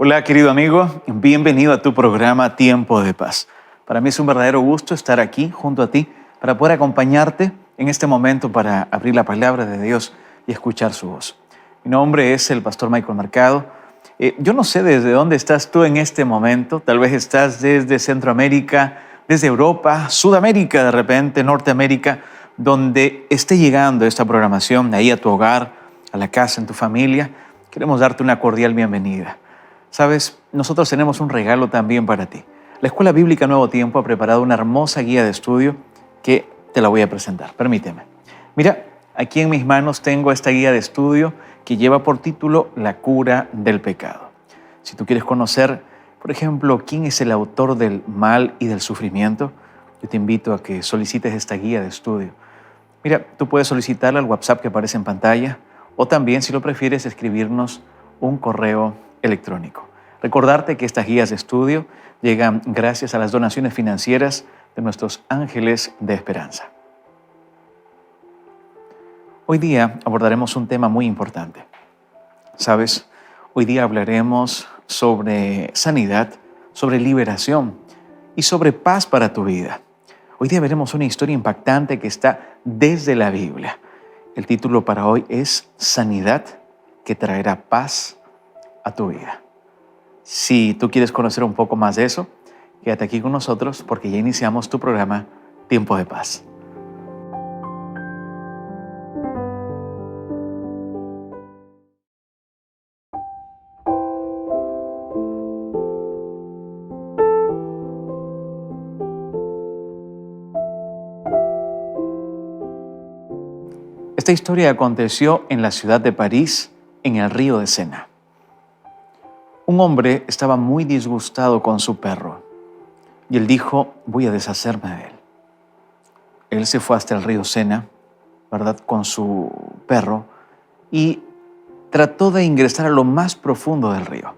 Hola querido amigo, bienvenido a tu programa Tiempo de Paz. Para mí es un verdadero gusto estar aquí junto a ti para poder acompañarte en este momento para abrir la palabra de Dios y escuchar su voz. Mi nombre es el pastor Michael Mercado. Yo no sé desde dónde estás tú en este momento, tal vez estás desde Centroamérica, desde Europa, Sudamérica de repente, Norteamérica, donde esté llegando esta programación, ahí a tu hogar, a la casa, en tu familia. Queremos darte una cordial bienvenida. Sabes, nosotros tenemos un regalo también para ti. La Escuela Bíblica Nuevo Tiempo ha preparado una hermosa guía de estudio que te la voy a presentar. Permíteme. Mira, aquí en mis manos tengo esta guía de estudio que lleva por título La cura del pecado. Si tú quieres conocer, por ejemplo, quién es el autor del mal y del sufrimiento, yo te invito a que solicites esta guía de estudio. Mira, tú puedes solicitarla al WhatsApp que aparece en pantalla o también, si lo prefieres, escribirnos un correo electrónico. Recordarte que estas guías de estudio llegan gracias a las donaciones financieras de nuestros ángeles de esperanza. Hoy día abordaremos un tema muy importante. ¿Sabes? Hoy día hablaremos sobre sanidad, sobre liberación y sobre paz para tu vida. Hoy día veremos una historia impactante que está desde la Biblia. El título para hoy es Sanidad que traerá paz a tu vida. Si tú quieres conocer un poco más de eso, quédate aquí con nosotros porque ya iniciamos tu programa Tiempo de Paz. Esta historia aconteció en la ciudad de París, en el río de Sena. Un hombre estaba muy disgustado con su perro y él dijo, voy a deshacerme de él. Él se fue hasta el río Sena, ¿verdad?, con su perro y trató de ingresar a lo más profundo del río.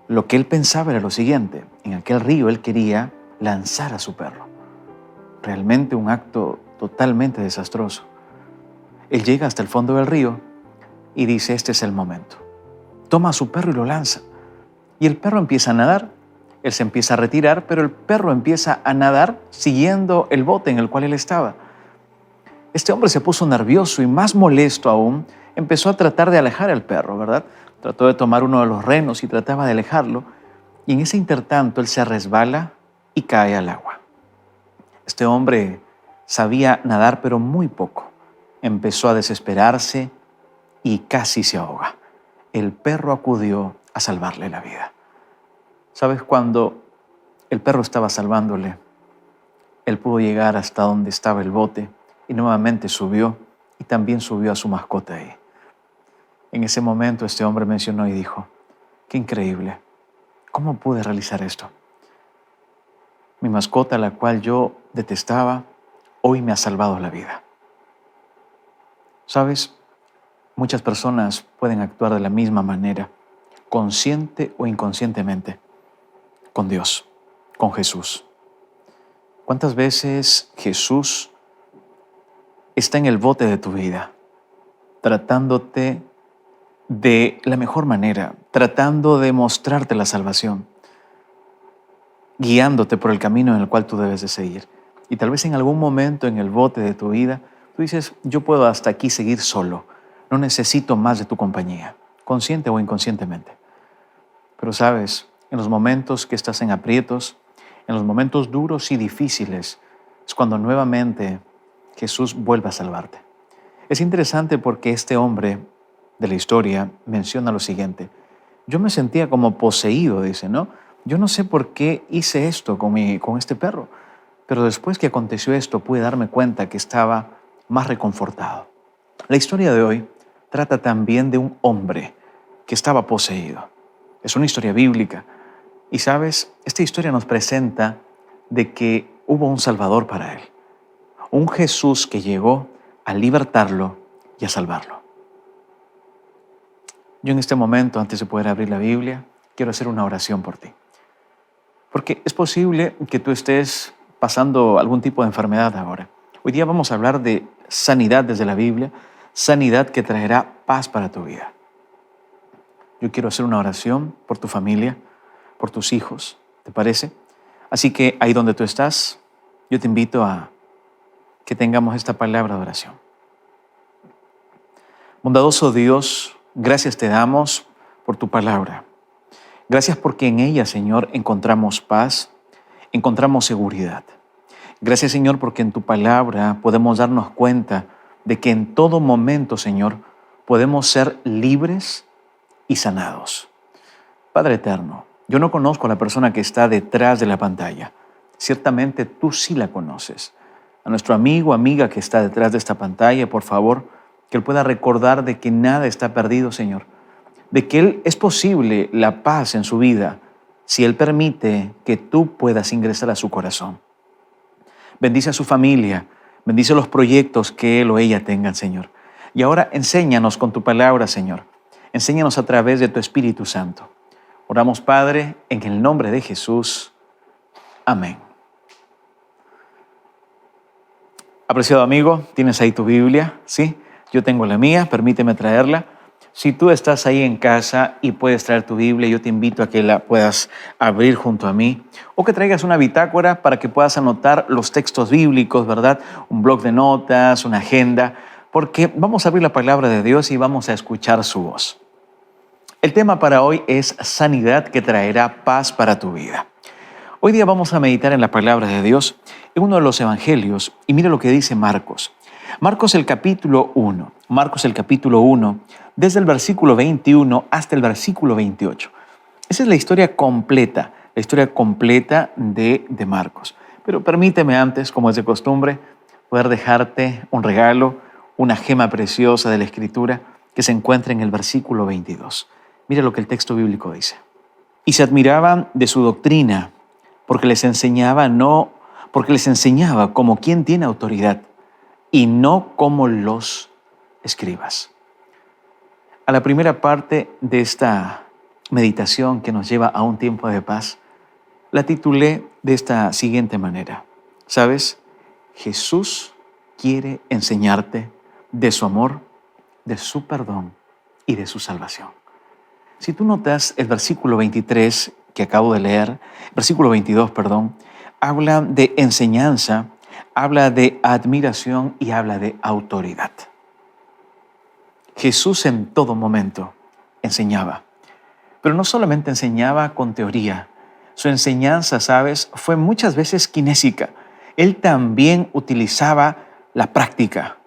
Lo que él pensaba era lo siguiente, en aquel río él quería lanzar a su perro. Realmente un acto totalmente desastroso. Él llega hasta el fondo del río y dice, este es el momento. Toma a su perro y lo lanza. Y el perro empieza a nadar. Él se empieza a retirar, pero el perro empieza a nadar siguiendo el bote en el cual él estaba. Este hombre se puso nervioso y más molesto aún, empezó a tratar de alejar al perro, ¿verdad? Trató de tomar uno de los renos y trataba de alejarlo. Y en ese intertanto él se resbala y cae al agua. Este hombre sabía nadar, pero muy poco. Empezó a desesperarse y casi se ahoga. El perro acudió a salvarle la vida. ¿Sabes? Cuando el perro estaba salvándole, él pudo llegar hasta donde estaba el bote y nuevamente subió y también subió a su mascota ahí. En ese momento este hombre mencionó y dijo, qué increíble, ¿cómo pude realizar esto? Mi mascota, la cual yo detestaba, hoy me ha salvado la vida. ¿Sabes? Muchas personas pueden actuar de la misma manera, consciente o inconscientemente, con Dios, con Jesús. ¿Cuántas veces Jesús está en el bote de tu vida, tratándote de la mejor manera, tratando de mostrarte la salvación, guiándote por el camino en el cual tú debes de seguir? Y tal vez en algún momento en el bote de tu vida, tú dices, yo puedo hasta aquí seguir solo, no necesito más de tu compañía, consciente o inconscientemente. Pero sabes, en los momentos que estás en aprietos, en los momentos duros y difíciles, es cuando nuevamente Jesús vuelve a salvarte. Es interesante porque este hombre de la historia menciona lo siguiente. Yo me sentía como poseído, dice, ¿no? Yo no sé por qué hice esto con este perro, pero después que aconteció esto pude darme cuenta que estaba más reconfortado. La historia de hoy trata también de un hombre que estaba poseído. Es una historia bíblica. Y sabes, esta historia nos presenta de que hubo un Salvador para él. Un Jesús que llegó a libertarlo y a salvarlo. Yo en este momento, antes de poder abrir la Biblia, quiero hacer una oración por ti. Porque es posible que tú estés pasando algún tipo de enfermedad ahora. Hoy día vamos a hablar de sanidad desde la Biblia, sanidad que traerá paz para tu vida. yo quiero hacer una oración por tu familia, por tus hijos, ¿te parece? Así que ahí donde tú estás, yo te invito a que tengamos esta palabra de oración. Bondadoso Dios, gracias te damos por tu palabra. Gracias porque en ella, Señor, encontramos paz, encontramos seguridad. Gracias, Señor, porque en tu palabra podemos darnos cuenta de que en todo momento, Señor, podemos ser libres y sanados. Padre eterno, yo no conozco a la persona que está detrás de la pantalla. Ciertamente tú sí la conoces. A nuestro amigo o amiga que está detrás de esta pantalla, por favor, que él pueda recordar de que nada está perdido, Señor. De que él es posible la paz en su vida si él permite que tú puedas ingresar a su corazón. Bendice a su familia, bendice los proyectos que él o ella tengan, Señor. Y ahora enséñanos con tu palabra, Señor. Enséñanos a través de tu Espíritu Santo. Oramos, Padre, en el nombre de Jesús. Amén. Apreciado amigo, ¿tienes ahí tu Biblia? ¿Sí? Yo tengo la mía, permíteme traerla. Si tú estás ahí en casa y puedes traer tu Biblia, yo te invito a que la puedas abrir junto a mí o que traigas una bitácora para que puedas anotar los textos bíblicos, ¿verdad? Un bloc de notas, una agenda, porque vamos a abrir la palabra de Dios y vamos a escuchar su voz. El tema para hoy es sanidad que traerá paz para tu vida. Hoy día vamos a meditar en la palabra de Dios en uno de los evangelios y mira lo que dice Marcos. Marcos el capítulo 1. Marcos el capítulo 1, desde el versículo 21 hasta el versículo 28. Esa es la historia completa de Marcos. Pero permíteme antes, como es de costumbre, poder dejarte un regalo, una gema preciosa de la Escritura que se encuentra en el versículo 22. Mira lo que el texto bíblico dice. Y se admiraban de su doctrina, porque les enseñaba como quien tiene autoridad y no como los escribas. A la primera parte de esta meditación que nos lleva a un tiempo de paz, la titulé de esta siguiente manera. ¿Sabes? Jesús quiere enseñarte de su amor, de su perdón y de su salvación. Si tú notas el versículo 23 que acabo de leer, versículo 22, habla de enseñanza, habla de admiración y habla de autoridad. Jesús en todo momento enseñaba, pero no solamente enseñaba con teoría. Su enseñanza, ¿sabes?, fue muchas veces kinésica. Él también utilizaba la práctica.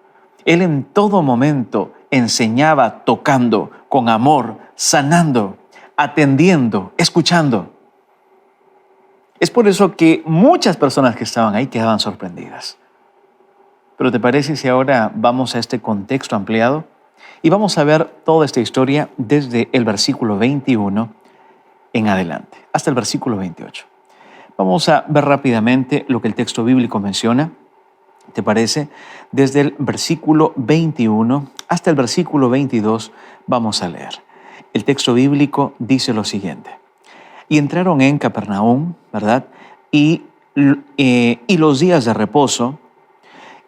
Él en todo momento enseñaba tocando, con amor, sanando, atendiendo, escuchando. Es por eso que muchas personas que estaban ahí quedaban sorprendidas. Pero ¿te parece si ahora vamos a este contexto ampliado? Y vamos a ver toda esta historia desde el versículo 21 en adelante, hasta el versículo 28. Vamos a ver rápidamente lo que el texto bíblico menciona. ¿Te parece? Desde el versículo 21 hasta el versículo 22 vamos a leer. El texto bíblico dice lo siguiente. Y entraron en Capernaum, ¿verdad? Y los días de reposo,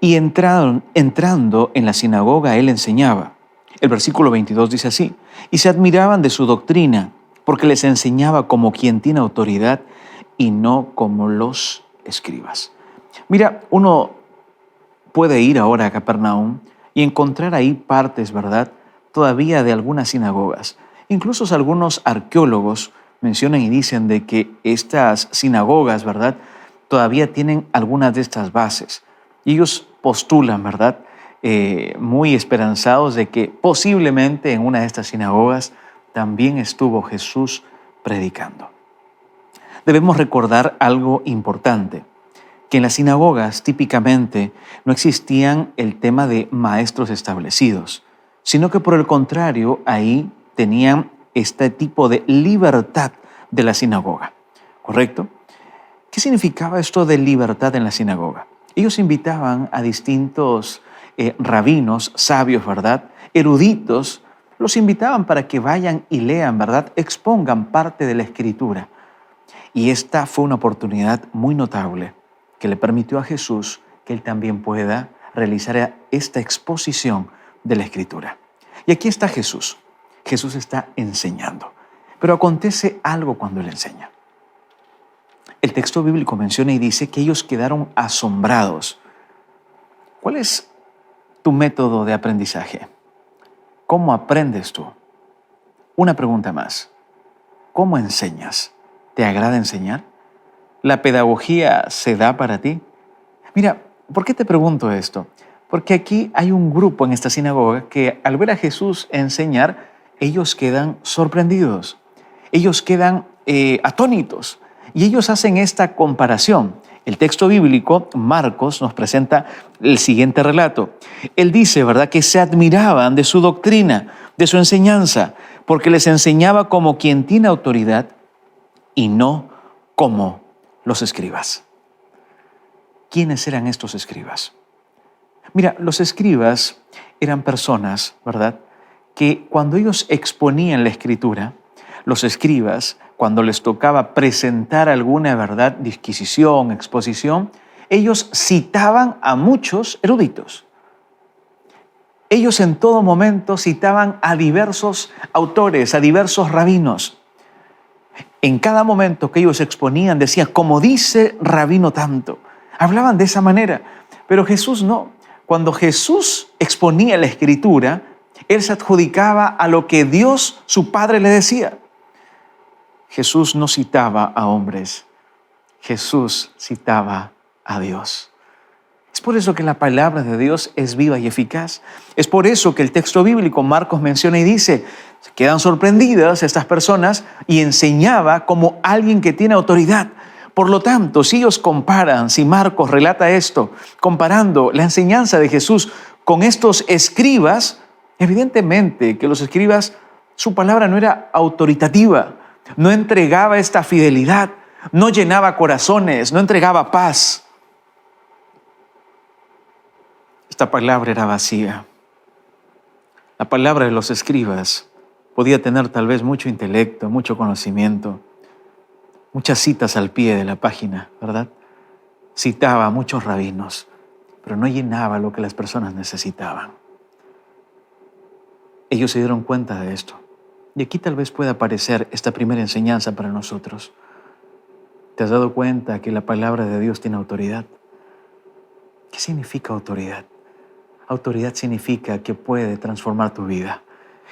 y entrando en la sinagoga, él enseñaba. El versículo 22 dice así, y se admiraban de su doctrina, porque les enseñaba como quien tiene autoridad y no como los escribas. Mira, uno puede ir ahora a Capernaum y encontrar ahí partes, ¿verdad?, todavía de algunas sinagogas. Incluso algunos arqueólogos mencionan y dicen de que estas sinagogas, ¿verdad?, todavía tienen algunas de estas bases. Y ellos postulan, ¿verdad?, muy esperanzados de que posiblemente en una de estas sinagogas también estuvo Jesús predicando. Debemos recordar algo importante, que en las sinagogas típicamente no existían el tema de maestros establecidos, sino que por el contrario ahí tenían este tipo de libertad de la sinagoga, ¿correcto? ¿Qué significaba esto de libertad en la sinagoga? Ellos invitaban a distintos rabinos, sabios, ¿verdad?, eruditos, los invitaban para que vayan y lean, ¿verdad?, expongan parte de la Escritura. Y esta fue una oportunidad muy notable que le permitió a Jesús que él también pueda realizar esta exposición de la Escritura. Y aquí está Jesús. Jesús está enseñando. Pero acontece algo cuando Él enseña. El texto bíblico menciona y dice que ellos quedaron asombrados. ¿Cuál es tu método de aprendizaje? ¿Cómo aprendes tú? Una pregunta más. ¿Cómo enseñas? ¿Te agrada enseñar? ¿La pedagogía se da para ti? Mira, ¿por qué te pregunto esto? Porque aquí hay un grupo en esta sinagoga que al ver a Jesús enseñar, ellos quedan sorprendidos. Ellos quedan atónitos. Y ellos hacen esta comparación. El texto bíblico, Marcos, nos presenta el siguiente relato. Él dice, ¿verdad?, que se admiraban de su doctrina, de su enseñanza, porque les enseñaba como quien tiene autoridad y no como los escribas. ¿Quiénes eran estos escribas? Mira, los escribas eran personas, ¿verdad?, que cuando ellos exponían la escritura, los escribas, cuando les tocaba presentar alguna verdad, disquisición, exposición, ellos citaban a muchos eruditos. Ellos en todo momento citaban a diversos autores, a diversos rabinos. En cada momento que ellos exponían, decían, como dice rabino tanto. Hablaban de esa manera, pero Jesús no. Cuando Jesús exponía la escritura, Él se adjudicaba a lo que Dios, su Padre, le decía. Jesús no citaba a hombres, Jesús citaba a Dios. Es por eso que la palabra de Dios es viva y eficaz. Es por eso que el texto bíblico, Marcos menciona y dice, se quedan sorprendidas estas personas y enseñaba como alguien que tiene autoridad. Por lo tanto, si ellos comparan, si Marcos relata esto, comparando la enseñanza de Jesús con estos escribas, evidentemente que los escribas, su palabra no era autoritativa, no entregaba esta fidelidad, no llenaba corazones, no entregaba paz. Esta palabra era vacía. La palabra de los escribas podía tener tal vez mucho intelecto, mucho conocimiento, muchas citas al pie de la página, ¿verdad? Citaba a muchos rabinos, pero no llenaba lo que las personas necesitaban. Ellos se dieron cuenta de esto. Y aquí tal vez pueda aparecer esta primera enseñanza para nosotros. ¿Te has dado cuenta que la palabra de Dios tiene autoridad? ¿Qué significa autoridad? Autoridad significa que puede transformar tu vida.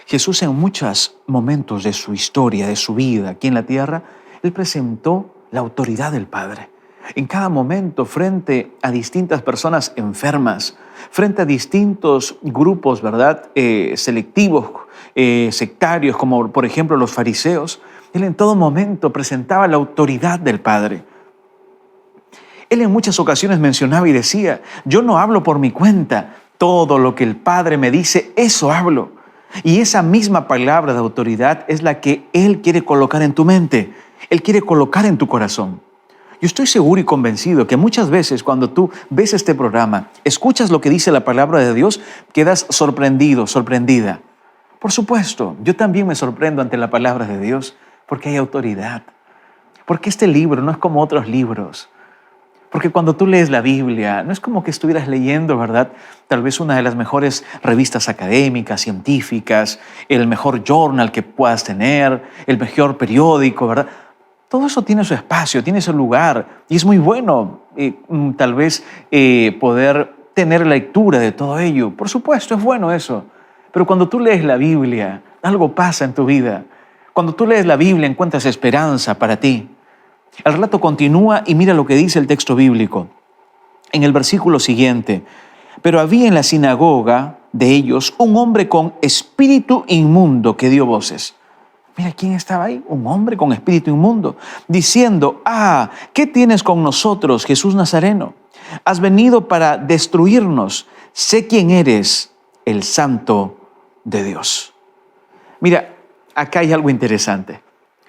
Jesús en muchos momentos de su historia, de su vida aquí en la tierra, Él presentó la autoridad del Padre. En cada momento, frente a distintas personas enfermas, frente a distintos grupos, ¿verdad?, selectivos, sectarios, como por ejemplo los fariseos, Él en todo momento presentaba la autoridad del Padre. Él en muchas ocasiones mencionaba y decía, yo no hablo por mi cuenta, todo lo que el Padre me dice, eso hablo. Y esa misma palabra de autoridad es la que Él quiere colocar en tu mente, Él quiere colocar en tu corazón. Yo estoy seguro y convencido que muchas veces cuando tú ves este programa, escuchas lo que dice la palabra de Dios, quedas sorprendido, sorprendida. Por supuesto, yo también me sorprendo ante la palabra de Dios porque hay autoridad. Porque este libro no es como otros libros. Porque cuando tú lees la Biblia, no es como que estuvieras leyendo, ¿verdad?, tal vez una de las mejores revistas académicas, científicas, el mejor journal que puedas tener, el mejor periódico, ¿verdad? Todo eso tiene su espacio, tiene su lugar y es muy bueno tal vez poder tener lectura de todo ello. Por supuesto, es bueno eso. Pero cuando tú lees la Biblia, algo pasa en tu vida. Cuando tú lees la Biblia, encuentras esperanza para ti. El relato continúa y mira lo que dice el texto bíblico. En el versículo siguiente, pero había en la sinagoga de ellos un hombre con espíritu inmundo que dio voces. Mira, ¿quién estaba ahí? Un hombre con espíritu inmundo, diciendo, ¿qué tienes con nosotros, Jesús Nazareno? Has venido para destruirnos. Sé quién eres, el Santo de Dios. Mira, acá hay algo interesante.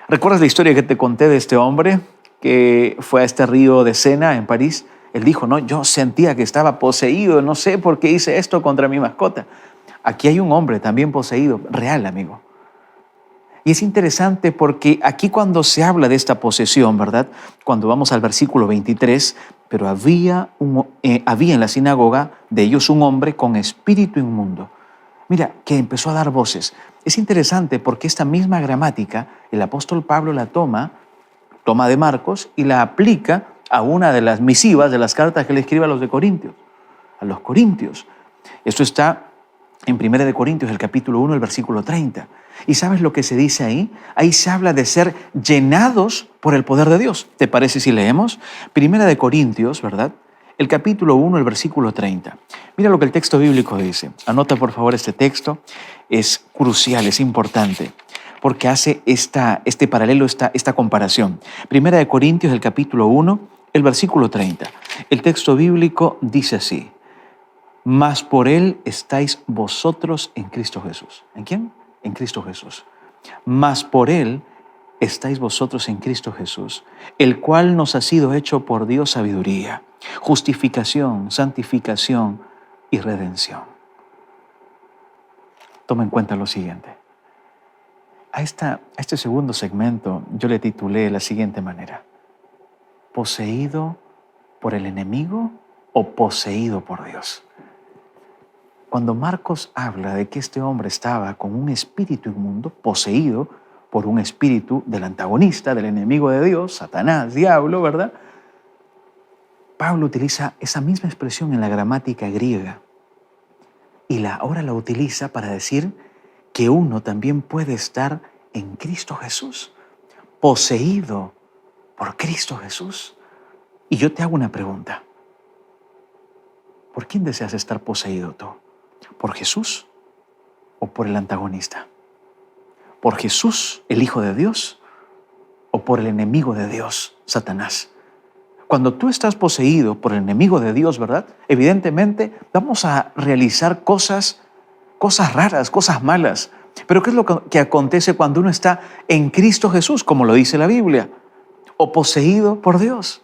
¿Recuerdas la historia que te conté de este hombre que fue a este río de Sena en París? Él dijo, no, yo sentía que estaba poseído, no sé por qué hice esto contra mi mascota. Aquí hay un hombre también poseído, real, amigo. Y es interesante porque aquí cuando se habla de esta posesión, ¿verdad?, cuando vamos al versículo 23, pero había en la sinagoga de ellos un hombre con espíritu inmundo. Mira, que empezó a dar voces. Es interesante porque esta misma gramática, el apóstol Pablo la toma de Marcos y la aplica a una de las misivas, de las cartas que le escribe a los de Corintios, a los corintios. Esto está en 1 de Corintios, el capítulo 1, el versículo 30. ¿Y sabes lo que se dice ahí? Ahí se habla de ser llenados por el poder de Dios. ¿Te parece si leemos? 1 de Corintios, ¿verdad? El capítulo 1, el versículo 30. Mira lo que el texto bíblico dice. Anota por favor este texto. Es crucial, es importante, porque hace este paralelo, esta comparación. 1 de Corintios, el capítulo 1, el versículo 30. El texto bíblico dice así: mas por Él estáis vosotros en Cristo Jesús. ¿En quién? En Cristo Jesús. Mas por Él estáis vosotros en Cristo Jesús, el cual nos ha sido hecho por Dios sabiduría, justificación, santificación y redención. Toma en cuenta lo siguiente. A este segundo segmento yo le titulé de la siguiente manera: ¿poseído por el enemigo o poseído por Dios? Cuando Marcos habla de que este hombre estaba con un espíritu inmundo, poseído por un espíritu del antagonista, del enemigo de Dios, Satanás, diablo, ¿verdad? Pablo utiliza esa misma expresión en la gramática griega y ahora la utiliza para decir que uno también puede estar en Cristo Jesús, poseído por Cristo Jesús. Y yo te hago una pregunta: ¿por quién deseas estar poseído tú? ¿Por Jesús o por el antagonista? ¿Por Jesús, el Hijo de Dios, o por el enemigo de Dios, Satanás? Cuando tú estás poseído por el enemigo de Dios, ¿verdad? Evidentemente vamos a realizar cosas raras, cosas malas. Pero ¿qué es lo que acontece cuando uno está en Cristo Jesús, como lo dice la Biblia? O poseído por Dios.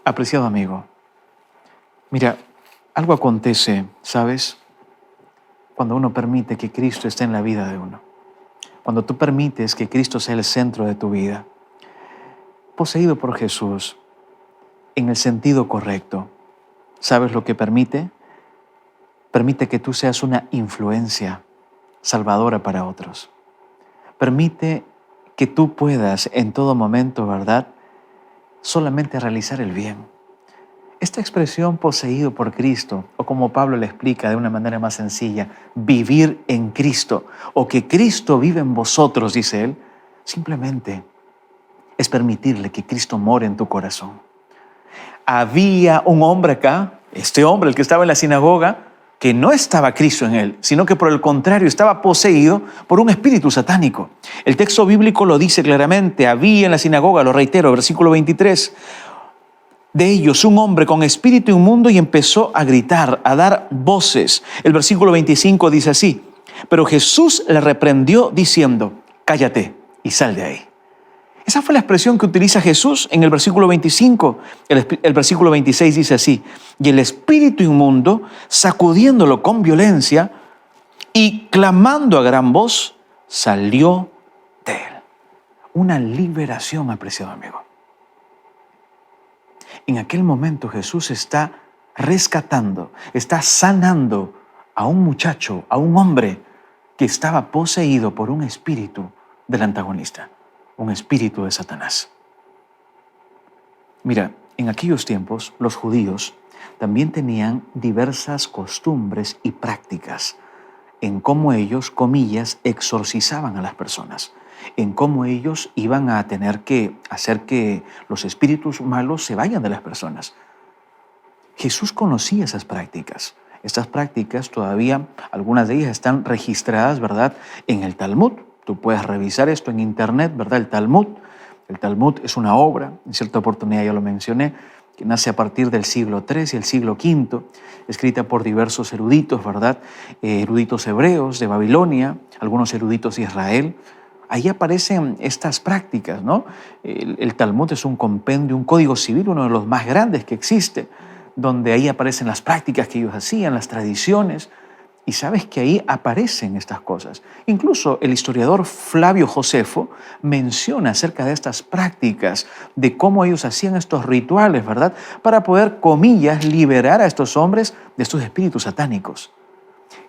Apreciado amigo, mira, algo acontece, ¿sabes? Cuando uno permite que Cristo esté en la vida de uno. Cuando tú permites que Cristo sea el centro de tu vida. Poseído por Jesús, en el sentido correcto. ¿Sabes lo que permite? Permite que tú seas una influencia salvadora para otros. Permite que tú puedas en todo momento, ¿verdad?, solamente realizar el bien. Esta expresión poseído por Cristo, o como Pablo le explica de una manera más sencilla, vivir en Cristo, o que Cristo vive en vosotros, dice él, simplemente es permitirle que Cristo more en tu corazón. Había un hombre acá, este hombre, el que estaba en la sinagoga, que no estaba Cristo en él, sino que por el contrario estaba poseído por un espíritu satánico. El texto bíblico lo dice claramente: había en la sinagoga, lo reitero, versículo 23, de ellos un hombre con espíritu inmundo y empezó a gritar, a dar voces. El versículo 25 dice así: pero Jesús le reprendió diciendo: cállate y sal de ahí. Esa fue la expresión que utiliza Jesús en el versículo 25. El versículo 26 dice así: y el espíritu inmundo, sacudiéndolo con violencia y clamando a gran voz, salió de él. Una liberación, apreciado amigo. En aquel momento Jesús está rescatando, está sanando a un muchacho, a un hombre que estaba poseído por un espíritu del antagonista, un espíritu de Satanás. Mira, en aquellos tiempos los judíos también tenían diversas costumbres y prácticas en cómo ellos, comillas, exorcizaban a las personas, en cómo ellos iban a tener que hacer que los espíritus malos se vayan de las personas. Jesús conocía esas prácticas. Estas prácticas todavía, algunas de ellas están registradas, ¿verdad?, en el Talmud. Tú puedes revisar esto en internet, ¿verdad? El Talmud. El Talmud es una obra, en cierta oportunidad ya lo mencioné, que nace a partir del siglo III y el siglo V, escrita por diversos eruditos, ¿verdad? Eruditos hebreos de Babilonia, algunos eruditos de Israel. Ahí aparecen estas prácticas, ¿no? El Talmud es un compendio, un código civil, uno de los más grandes que existe, donde ahí aparecen las prácticas que ellos hacían, las tradiciones. Y sabes que ahí aparecen estas cosas. Incluso el historiador Flavio Josefo menciona acerca de estas prácticas, de cómo ellos hacían estos rituales, ¿verdad?, para poder, comillas, liberar a estos hombres de estos espíritus satánicos.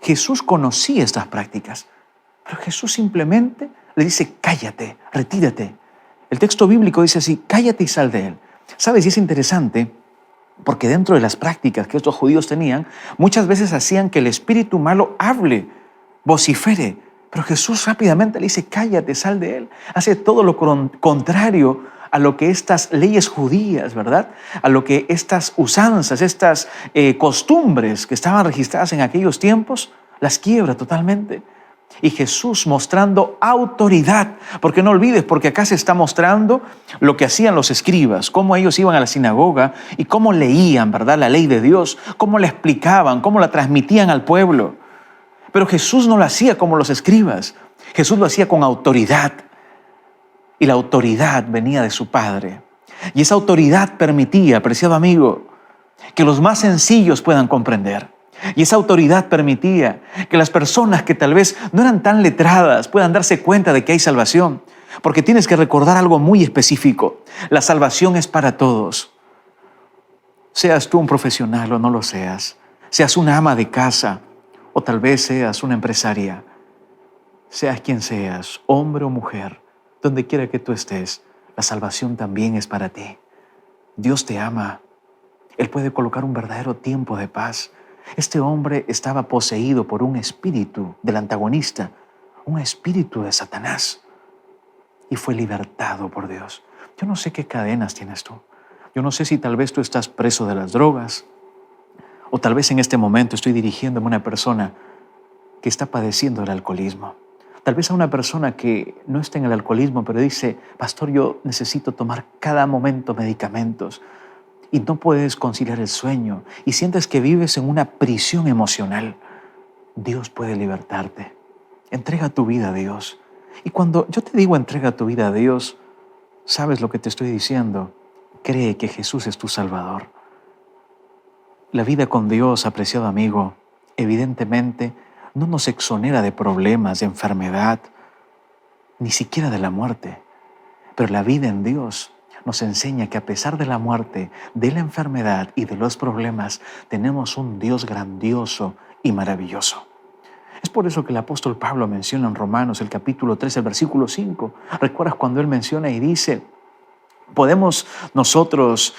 Jesús conocía estas prácticas, pero Jesús simplemente le dice, cállate, retírate. El texto bíblico dice así, cállate y sal de él. ¿Sabes? Y es interesante porque dentro de las prácticas que estos judíos tenían, muchas veces hacían que el espíritu malo hable, vocifere, pero Jesús rápidamente le dice, cállate, sal de él. Hace todo lo contrario a lo que estas leyes judías, ¿verdad? A lo que estas usanzas, estas costumbres que estaban registradas en aquellos tiempos, las quiebra totalmente. Y Jesús mostrando autoridad, porque no olvides, porque acá se está mostrando lo que hacían los escribas, cómo ellos iban a la sinagoga y cómo leían, ¿verdad?, la ley de Dios, cómo la explicaban, cómo la transmitían al pueblo. Pero Jesús no lo hacía como los escribas, Jesús lo hacía con autoridad. Y la autoridad venía de su Padre. Y esa autoridad permitía, apreciado amigo, que los más sencillos puedan comprender. Y esa autoridad permitía que las personas que tal vez no eran tan letradas puedan darse cuenta de que hay salvación. Porque tienes que recordar algo muy específico. La salvación es para todos. Seas tú un profesional o no lo seas. Seas una ama de casa o tal vez seas una empresaria. Seas quien seas, hombre o mujer, donde quiera que tú estés, la salvación también es para ti. Dios te ama. Él puede colocar un verdadero tiempo de paz. Este hombre estaba poseído por un espíritu del antagonista, un espíritu de Satanás, y fue libertado por Dios. Yo no sé qué cadenas tienes tú. Yo no sé si tal vez tú estás preso de las drogas, o tal vez en este momento estoy dirigiéndome a una persona que está padeciendo del alcoholismo. Tal vez a una persona que no está en el alcoholismo, pero dice, pastor, yo necesito tomar cada momento medicamentos. Y no puedes conciliar el sueño y sientes que vives en una prisión emocional. Dios puede libertarte. Entrega tu vida a Dios. Y cuando yo te digo entrega tu vida a Dios, ¿sabes lo que te estoy diciendo? Cree que Jesús es tu Salvador. La vida con Dios, apreciado amigo, evidentemente no nos exonera de problemas, de enfermedad, ni siquiera de la muerte. Pero la vida en Dios nos enseña que a pesar de la muerte, de la enfermedad y de los problemas, tenemos un Dios grandioso y maravilloso. Es por eso que el apóstol Pablo menciona en Romanos el capítulo 3, el versículo 5. ¿Recuerdas cuando él menciona y dice, podemos nosotros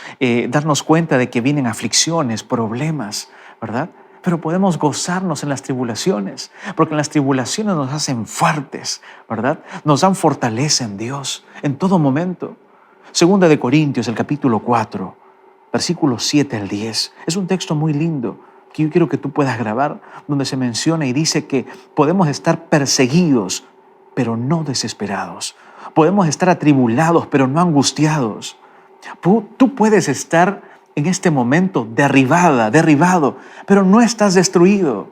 darnos cuenta de que vienen aflicciones, problemas, ¿verdad? Pero podemos gozarnos en las tribulaciones, porque en las tribulaciones nos hacen fuertes, ¿verdad? Nos dan fortaleza en Dios en todo momento. Segunda de Corintios, el capítulo 4, versículos 7 al 10. Es un texto muy lindo que yo quiero que tú puedas grabar, donde se menciona y dice que podemos estar perseguidos, pero no desesperados. Podemos estar atribulados, pero no angustiados. Tú puedes estar en este momento derribado, pero no estás destruido,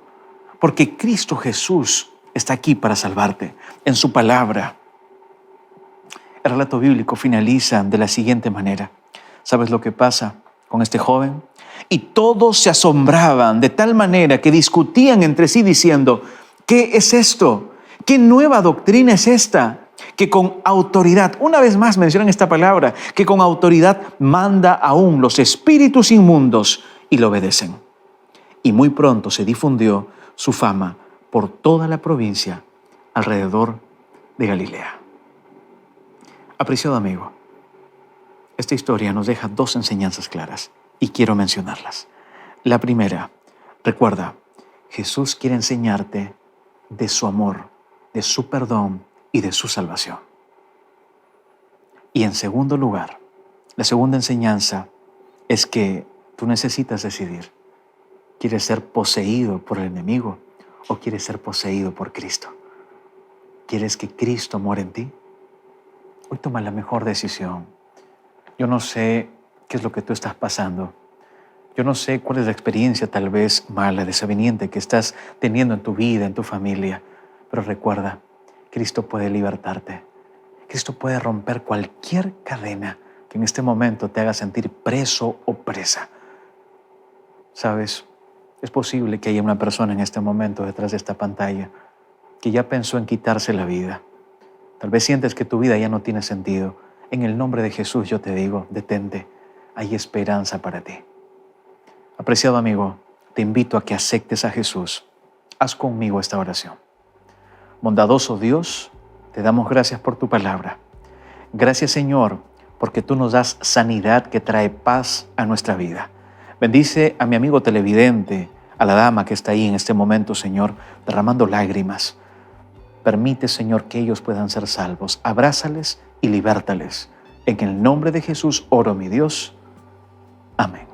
porque Cristo Jesús está aquí para salvarte en su palabra. El relato bíblico finaliza de la siguiente manera. ¿Sabes lo que pasa con este joven? Y todos se asombraban de tal manera que discutían entre sí diciendo, ¿qué es esto? ¿Qué nueva doctrina es esta? Que con autoridad, una vez más mencionan esta palabra, que con autoridad manda aún los espíritus inmundos y lo obedecen. Y muy pronto se difundió su fama por toda la provincia alrededor de Galilea. Apreciado amigo, esta historia nos deja dos enseñanzas claras y quiero mencionarlas. La primera, recuerda, Jesús quiere enseñarte de su amor, de su perdón y de su salvación. Y en segundo lugar, la segunda enseñanza es que tú necesitas decidir, ¿quieres ser poseído por el enemigo o quieres ser poseído por Cristo? ¿Quieres que Cristo muera en ti? Hoy toma la mejor decisión. Yo no sé qué es lo que tú estás pasando. Yo no sé cuál es la experiencia tal vez mala, desaveniente que estás teniendo en tu vida, en tu familia. Pero recuerda, Cristo puede libertarte. Cristo puede romper cualquier cadena que en este momento te haga sentir preso o presa. ¿Sabes? Es posible que haya una persona en este momento detrás de esta pantalla que ya pensó en quitarse la vida. Tal vez sientes que tu vida ya no tiene sentido. En el nombre de Jesús yo te digo, detente, hay esperanza para ti. Apreciado amigo, te invito a que aceptes a Jesús haz conmigo esta oración. Bondadoso Dios, te damos gracias por tu palabra. Gracias, Señor, porque tú nos das sanidad que trae paz a nuestra vida. Bendice a mi amigo televidente, a la dama que está ahí en este momento, Señor, derramando lágrimas. Permite, Señor, que ellos puedan ser salvos. Abrázales y libértales. En el nombre de Jesús oro, mi Dios. Amén.